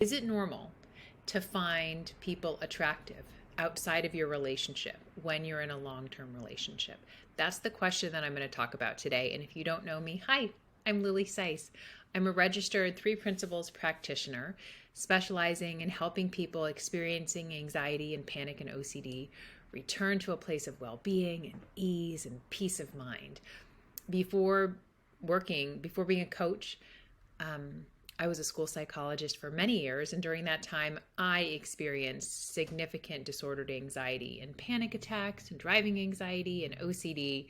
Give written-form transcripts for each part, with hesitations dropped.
Is it normal to find people attractive outside of your relationship when you're in a long-term relationship? That's the question that I'm going to talk about today. And if you don't know me, hi, I'm Lily Sais. I'm a registered three principles practitioner specializing in helping people experiencing anxiety and panic and OCD return to a place of well-being and ease and peace of mind. Before being a coach, I was a school psychologist for many years, and during that time, I experienced significant disordered anxiety and panic attacks and driving anxiety and OCD,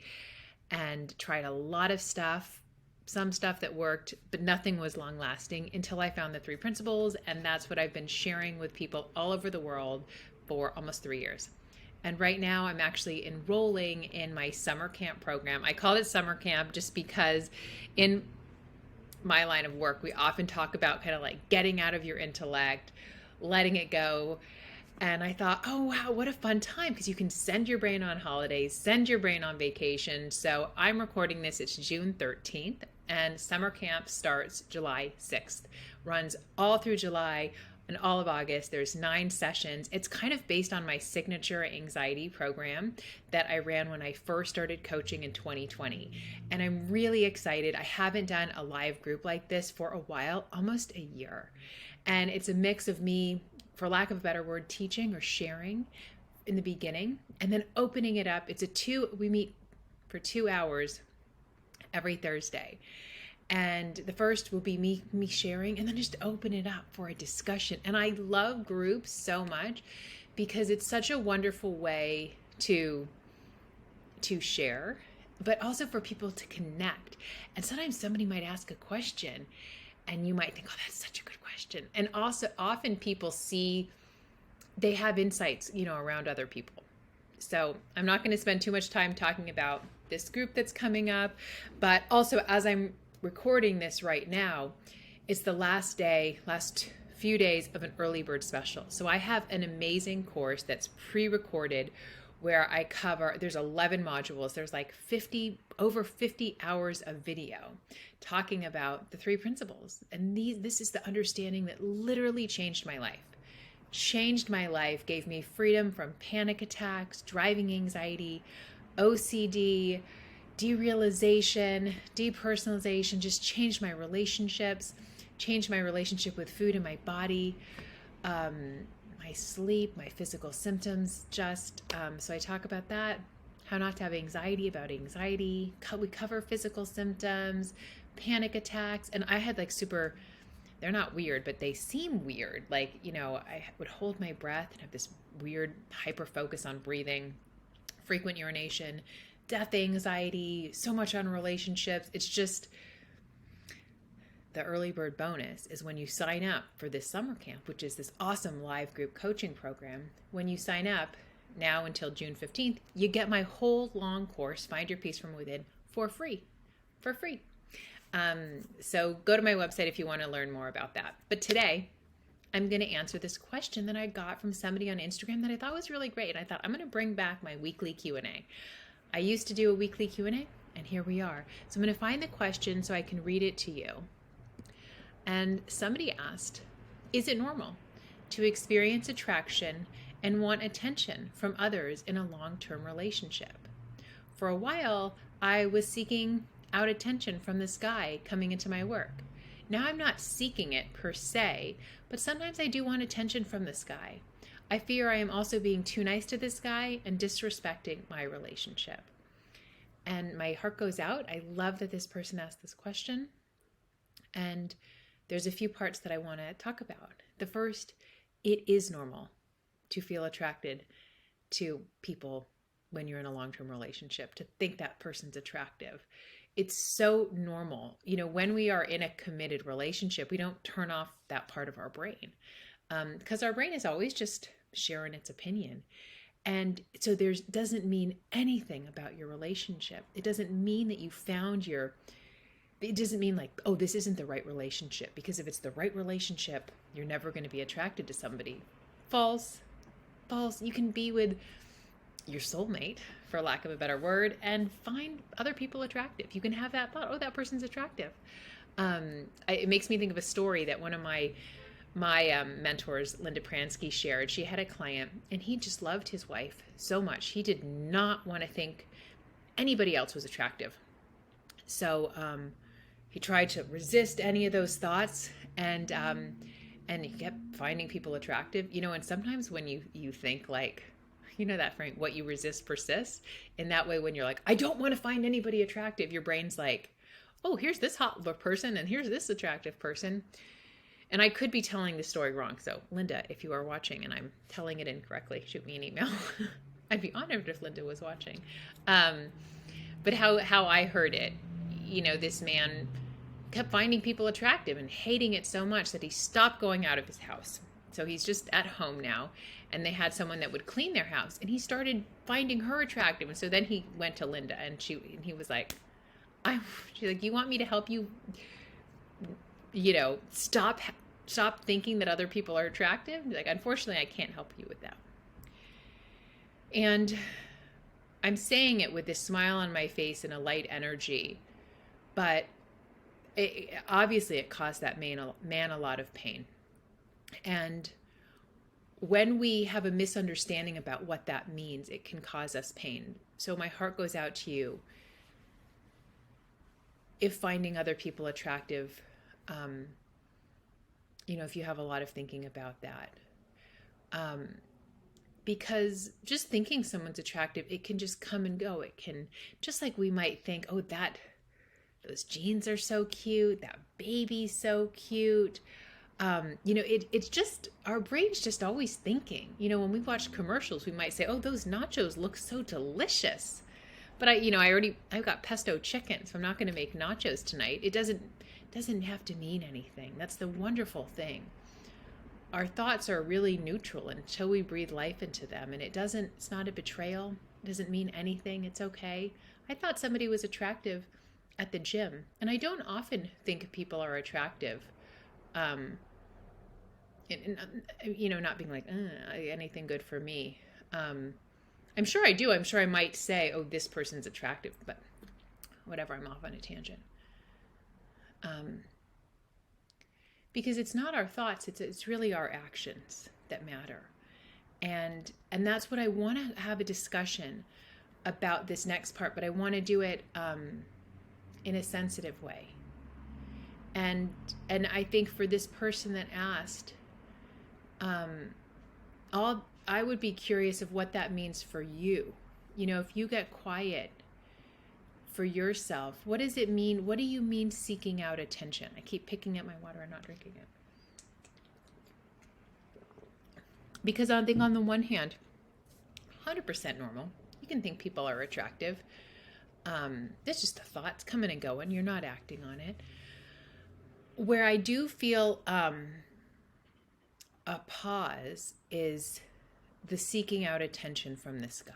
and tried a lot of stuff, some stuff that worked, but nothing was long lasting until I found the three principles, and that's what I've been sharing with people all over the world for almost 3 years. And right now, I'm actually enrolling in my summer camp program. I call it summer camp just because in my line of work, we often talk about kind of like getting out of your intellect, letting it go. And I thought, oh, wow, what a fun time, because you can send your brain on holidays, send your brain on vacation. So I'm recording this, it's June 13th, and summer camp starts July 6th, runs all through July and all of August. There's 9 sessions. It's kind of based on my signature anxiety program that I ran when I first started coaching in 2020. And I'm really excited. I haven't done a live group like this for a while, almost a year. And it's a mix of me, for lack of a better word, teaching or sharing in the beginning and then opening it up. We meet for 2 hours every Thursday. And the first will be me sharing, and then just open it up for a discussion. And I love groups so much because it's such a wonderful way to share, but also for people to connect. And sometimes somebody might ask a question and you might think, oh, that's such a good question. And also often people they have insights, around other people. So I'm not going to spend too much time talking about this group that's coming up, but also as I'm recording this right now, it's the last few days of an early bird special. So I have an amazing course that's pre-recorded where there's 11 modules. There's like over 50 hours of video talking about the three principles. And this is the understanding that literally changed my life, gave me freedom from panic attacks, driving anxiety, OCD, derealization, depersonalization, just changed my relationships, changed my relationship with food and my body, my sleep, my physical symptoms, so I talk about that, how not to have anxiety, about anxiety. We cover physical symptoms, panic attacks, and I had they're not weird, but they seem weird. I would hold my breath and have this weird hyper focus on breathing, frequent urination, death anxiety, so much on relationships. It's just the early bird bonus is when you sign up for this summer camp, which is this awesome live group coaching program. When you sign up now until June 15th, you get my whole long course, Find Your Peace from Within, for free. So go to my website if you want to learn more about that. But today, I'm going to answer this question that I got from somebody on Instagram that I thought was really great. And I thought I'm going to bring back my weekly Q&A. I used to do a weekly Q&A, and here we are. So I'm going to find the question so I can read it to you. And somebody asked, is it normal to experience attraction and want attention from others in a long-term relationship? For a while, I was seeking out attention from this guy coming into my work. Now I'm not seeking it per se, but sometimes I do want attention from this guy. I fear I am also being too nice to this guy and disrespecting my relationship. And my heart goes out. I love that this person asked this question. And there's a few parts that I want to talk about. The first, it is normal to feel attracted to people when you're in a long-term relationship, to think that person's attractive. It's so normal. When we are in a committed relationship, we don't turn off that part of our brain because our brain is always just sharing its opinion. And so doesn't mean anything about your relationship. It doesn't mean that it doesn't mean like, oh, this isn't the right relationship, because if it's the right relationship, you're never going to be attracted to somebody. False. You can be with your soulmate, for lack of a better word, and find other people attractive. You can have that thought, oh, that person's attractive. It makes me think of a story that one of my my mentors, Linda Pransky, shared. She had a client, and he just loved his wife so much. He did not want to think anybody else was attractive. So he tried to resist any of those thoughts, and he kept finding people attractive. And sometimes when you think like, that frame, what you resist persists. In that way, when you're like, I don't want to find anybody attractive, your brain's like, oh, here's this hot person, and here's this attractive person. And I could be telling the story wrong. So, Linda, if you are watching and I'm telling it incorrectly, shoot me an email. I'd be honored if Linda was watching. But how I heard it, this man kept finding people attractive and hating it so much that he stopped going out of his house. So he's just at home now. And they had someone that would clean their house. And he started finding her attractive. And so then he went to Linda, and he was like, she's like, you want me to help you, stop thinking that other people are attractive? Like, unfortunately, I can't help you with that. And I'm saying it with this smile on my face and a light energy, but obviously it caused that man a lot of pain. And when we have a misunderstanding about what that means, it can cause us pain. So my heart goes out to you if finding other people attractive, if you have a lot of thinking about that. Because just thinking someone's attractive, it can just come and go. It can, just like we might think, oh, those jeans are so cute, that baby's so cute. It's just, our brain's just always thinking. When we watch commercials, we might say, oh, those nachos look so delicious. But I've got pesto chicken, so I'm not going to make nachos tonight. It doesn't have to mean anything. That's the wonderful thing. Our thoughts are really neutral until we breathe life into them, and it's not a betrayal. It doesn't mean anything. It's okay. I thought somebody was attractive at the gym, and I don't often think people are attractive. Not being like, anything good for me. I'm sure I do. I'm sure I might say, oh, this person's attractive, but whatever, I'm off on a tangent. Because it's not our thoughts, it's really our actions that matter. And that's what I want to have a discussion about this next part, but I want to do it in a sensitive way. And I think for this person that asked, I would be curious of what that means for you. If you get quiet for yourself, what does it mean? What do you mean seeking out attention? I keep picking up my water and not drinking it. Because I think on the one hand, 100% normal. You can think people are attractive. It's just a thought. It's coming and going. You're not acting on it. Where I do feel a pause is the seeking out attention from this guy.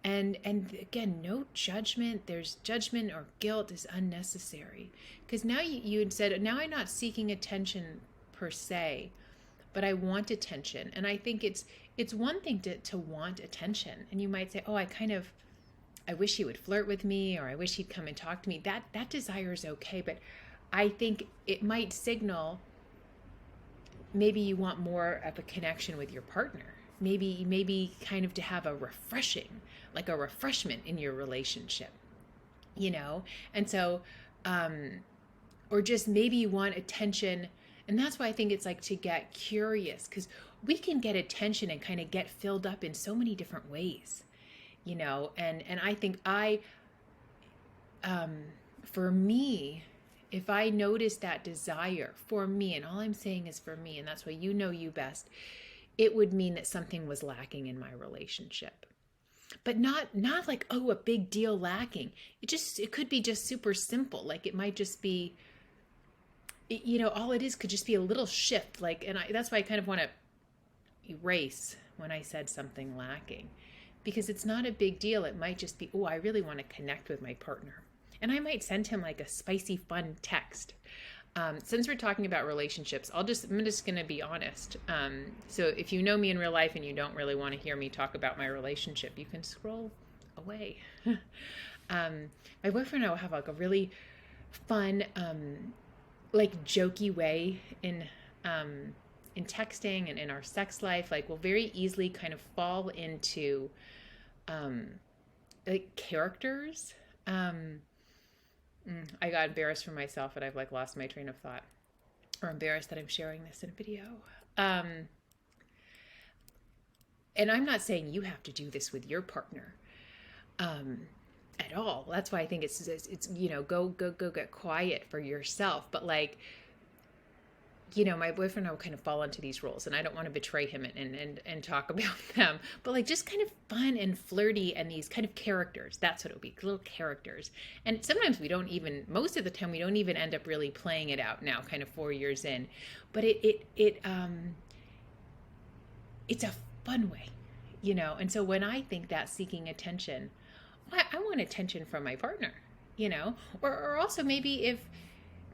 And again, no judgment. There's judgment or guilt is unnecessary. Because now you had said, now I'm not seeking attention per se, but I want attention. And I think it's one thing to want attention. And you might say, oh, I wish he would flirt with me, or I wish he'd come and talk to me. That desire is okay. But I think it might signal maybe you want more of a connection with your partner. Maybe kind of to have a refreshment in your relationship, And so, or just maybe you want attention. And that's why I think it's like to get curious, because we can get attention and kind of get filled up in so many different ways, and I think for me, if I notice that desire for me, and all I'm saying is for me, and that's why you best, it would mean that something was lacking in my relationship. But not like, oh, a big deal lacking. It could be just super simple. Like it might just be, all it is could just be a little shift. That's why I kind of want to erase when I said something lacking, because it's not a big deal. It might just be, oh, I really want to connect with my partner. And I might send him like a spicy, fun text. Since we're talking about relationships, I'm just going to be honest. So if you know me in real life and you don't really want to hear me talk about my relationship, you can scroll away. My boyfriend and I will have like a really fun, like jokey way in in texting and in our sex life, like we'll very easily kind of fall into like characters. I got embarrassed for myself, and I've like lost my train of thought, or embarrassed that I'm sharing this in a video. Um, and I'm not saying you have to do this with your partner at all. That's why I think it's go get quiet for yourself. But like, my boyfriend and I will kind of fall into these roles, and I don't want to betray him and talk about them, but like just kind of fun and flirty and these kind of characters. That's what it'll be, little characters. And sometimes most of the time, we don't even end up really playing it out now, kind of 4 years in. But it's a fun way, And so when I think that seeking attention, I want attention from my partner, or also maybe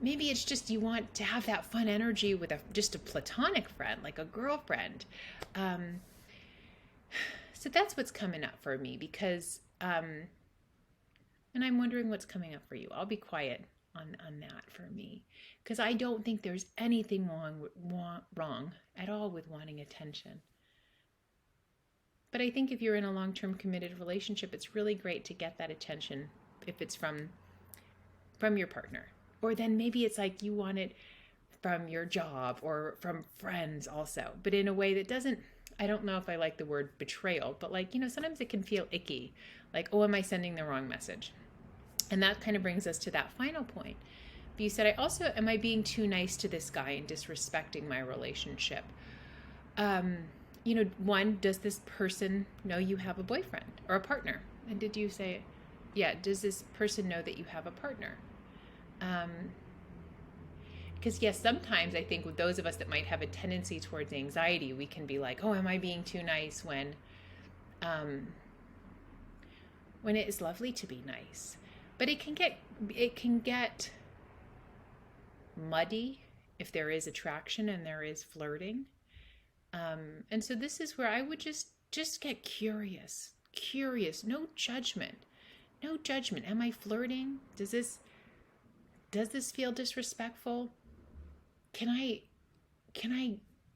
it's just you want to have that fun energy with just a platonic friend, like a girlfriend. So that's what's coming up for me because, and I'm wondering what's coming up for you. I'll be quiet on that for me because I don't think there's anything wrong at all with wanting attention. But I think if you're in a long-term committed relationship, it's really great to get that attention if it's from your partner. Or then maybe it's like you want it from your job or from friends also, but in a way that doesn't, I don't know if I like the word betrayal, but like, sometimes it can feel icky. Like, oh, am I sending the wrong message? And that kind of brings us to that final point. But you said, am I being too nice to this guy and disrespecting my relationship? One, does this person know you have a boyfriend or a partner? And did you say, yeah, does this person know that you have a partner? Because yes, sometimes I think with those of us that might have a tendency towards anxiety, we can be like, oh, am I being too nice when it is lovely to be nice? But it can get muddy if there is attraction and there is flirting. And so this is where I would just get curious, no judgment. Am I flirting? Does this feel disrespectful? Can I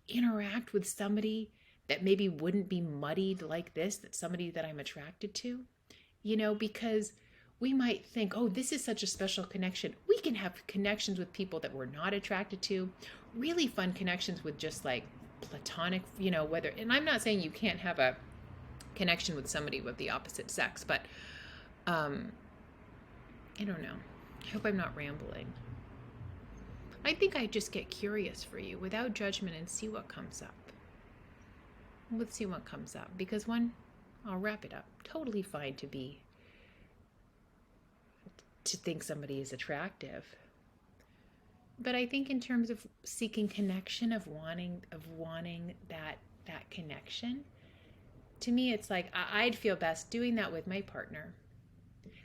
interact with somebody that maybe wouldn't be muddied like this, that's somebody that I'm attracted to? Because we might think, oh, this is such a special connection. We can have connections with people that we're not attracted to, really fun connections with just like platonic, and I'm not saying you can't have a connection with somebody with the opposite sex, but I don't know. I hope I'm not rambling. I think I just get curious for you without judgment and see what comes up. Let's see what comes up. Because one, I'll wrap it up. Totally fine to think somebody is attractive. But I think in terms of seeking connection, of wanting that connection, to me it's like I'd feel best doing that with my partner.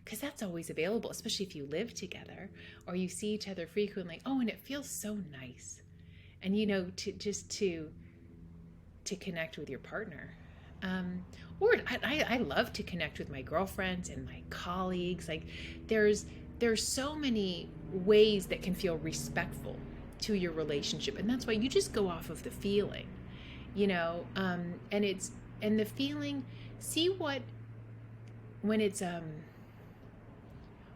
Because that's always available, especially if you live together or you see each other frequently. Oh, and it feels so nice. And, to connect with your partner. Or I love to connect with my girlfriends and my colleagues. Like there's so many ways that can feel respectful to your relationship. And that's why you just go off of the feeling, and the feeling, see when it's,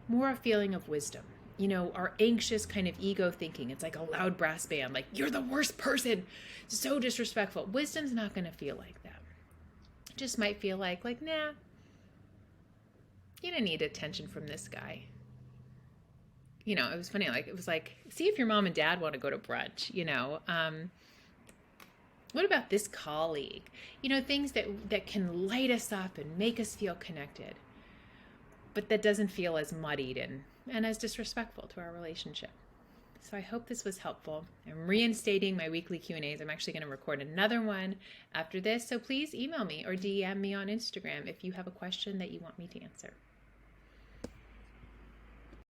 more a feeling of wisdom, our anxious kind of ego thinking. It's like a loud brass band, like you're the worst person, so disrespectful. Wisdom's not going to feel like that. It just might feel like nah, you don't need attention from this guy. It was funny. It was like, see if your mom and dad want to go to brunch, what about this colleague? Things that can light us up and make us feel connected, but that doesn't feel as muddied and as disrespectful to our relationship. So I hope this was helpful. I'm reinstating my weekly Q&As. I'm actually going to record another one after this. So please email me or DM me on Instagram if you have a question that you want me to answer.